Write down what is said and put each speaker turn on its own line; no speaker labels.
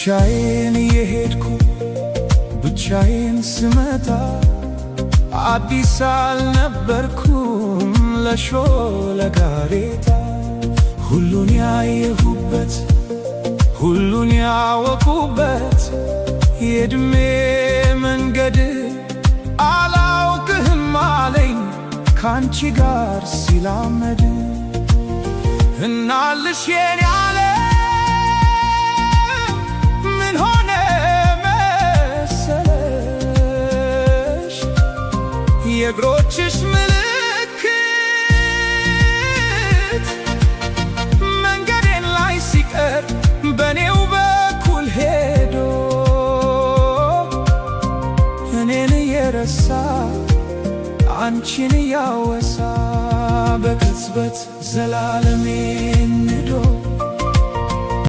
ብቻዬን የሄድኩ ብቻዬን ስመጣ አዲስ አልነበርኩም ለሾለ ጋሬጣ። ሁሉን ያየሁበት ሁሉን ያወቁበት የዕድሜ መንገድ አላውቅህም አለኝ ካንቺ ጋር ሲላመድ። እናልሽ የኔ ዓለም ምን ሆነ መሰለሽ የእግሮችሽ ምልክት መንገዴን ላይ ሲቀር በኔው በኩል ሄዶ እኔን እየረሳ አንቺን እያወሳ በቅጽበት ዘላለሜን